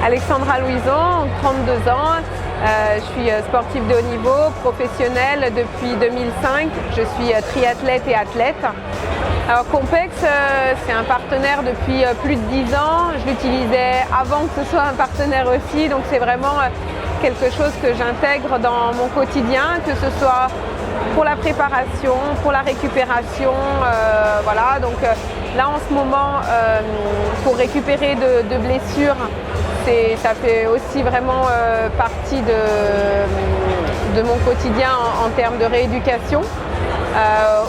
Alexandra Louison, 32 ans. Je suis sportive de haut niveau, professionnelle depuis 2005. Je suis triathlète et athlète. Alors Compex, c'est un partenaire depuis plus de 10 ans. Je l'utilisais avant que ce soit un partenaire aussi, donc c'est vraiment quelque chose que j'intègre dans mon quotidien, que ce soit pour la préparation, pour la récupération. Voilà, donc là en ce moment, pour récupérer de blessures, ça fait aussi vraiment partie de mon quotidien en termes de rééducation.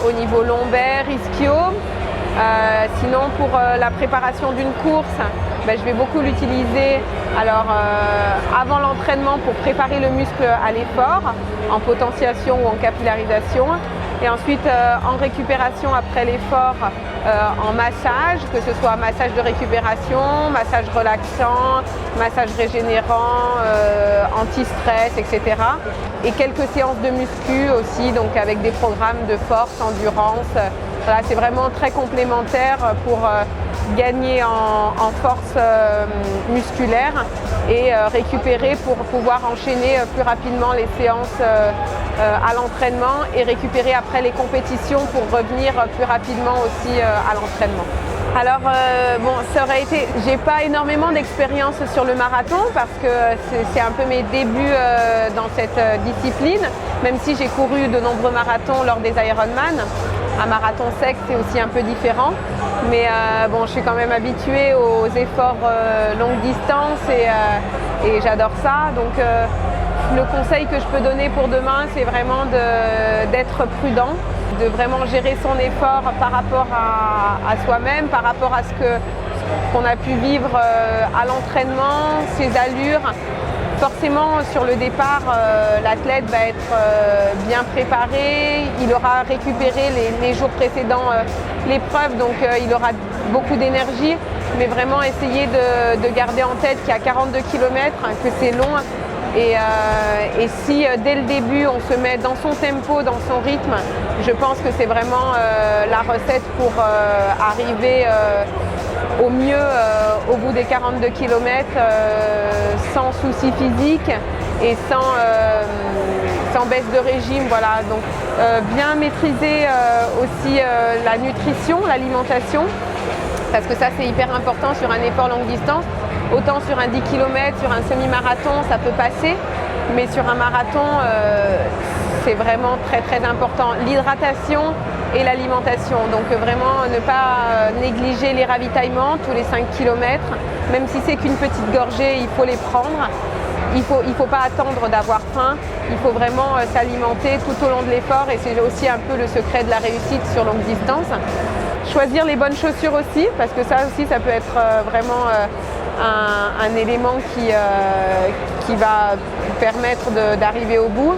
Au niveau lombaire, ischio. Sinon pour la préparation d'une course, je vais beaucoup l'utiliser avant l'entraînement pour préparer le muscle à l'effort, en potentiation ou en capillarisation. Et ensuite en récupération après l'effort, en massage, que ce soit massage de récupération, massage relaxant, massage régénérant, anti-stress, etc. Et quelques séances de muscu aussi, donc avec des programmes de force, endurance. Voilà, c'est vraiment très complémentaire pour gagner en force musculaire et récupérer pour pouvoir enchaîner plus rapidement les séances à l'entraînement et récupérer après les compétitions pour revenir plus rapidement aussi à l'entraînement. Alors j'ai pas énormément d'expérience sur le marathon parce que c'est un peu mes débuts dans cette discipline, même si j'ai couru de nombreux marathons lors des Ironman. Un marathon sec, c'est aussi un peu différent, mais je suis quand même habituée aux efforts longue distance et j'adore ça. Donc le conseil que je peux donner pour demain, c'est vraiment d'être prudent, de vraiment gérer son effort par rapport à soi-même, par rapport à ce qu'on a pu vivre à l'entraînement, ses allures. Forcément, sur le départ, l'athlète va être bien préparé, il aura récupéré les jours précédents l'épreuve, donc il aura beaucoup d'énergie, mais vraiment essayer de garder en tête qu'il y a 42 km, que c'est long, et si dès le début on se met dans son tempo, dans son rythme, je pense que c'est vraiment la recette pour arriver au mieux au bout des 42 km sans soucis physiques et sans baisse de régime. Voilà. Donc bien maîtriser aussi la nutrition, l'alimentation, parce que ça c'est hyper important sur un effort longue distance. Autant sur un 10 km, sur un semi-marathon, ça peut passer, mais sur un marathon, c'est vraiment très très important. L'hydratation et l'alimentation, donc vraiment ne pas négliger les ravitaillements tous les 5 km, même si c'est qu'une petite gorgée, il faut les prendre. Il faut pas attendre d'avoir faim, il faut vraiment s'alimenter tout au long de l'effort et c'est aussi un peu le secret de la réussite sur longue distance. Choisir les bonnes chaussures aussi, parce que ça aussi ça peut être vraiment un élément qui va permettre d'arriver au bout.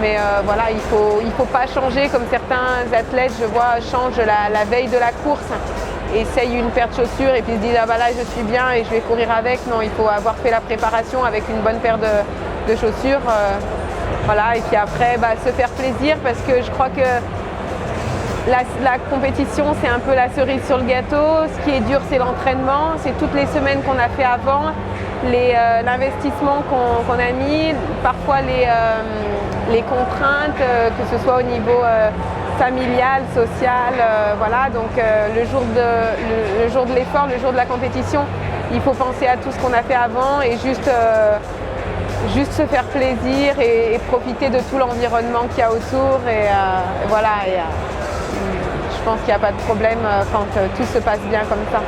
Mais voilà, il faut pas changer comme certains athlètes, je vois, changent la veille de la course, essayent une paire de chaussures et puis se disent ah bah là je suis bien et je vais courir avec. Non, il faut avoir fait la préparation avec une bonne paire de chaussures. Voilà, et puis après se faire plaisir, parce que je crois que la compétition c'est un peu la cerise sur le gâteau. Ce qui est dur c'est l'entraînement, c'est toutes les semaines qu'on a fait avant, l'investissement qu'on a mis, parfois les contraintes, que ce soit au niveau familial, social, voilà. Donc le jour de l'effort, le jour de la compétition, il faut penser à tout ce qu'on a fait avant et juste se faire plaisir et profiter de tout l'environnement qu'il y a autour et voilà. Je pense qu'il n'y a pas de problème quand tout se passe bien comme ça.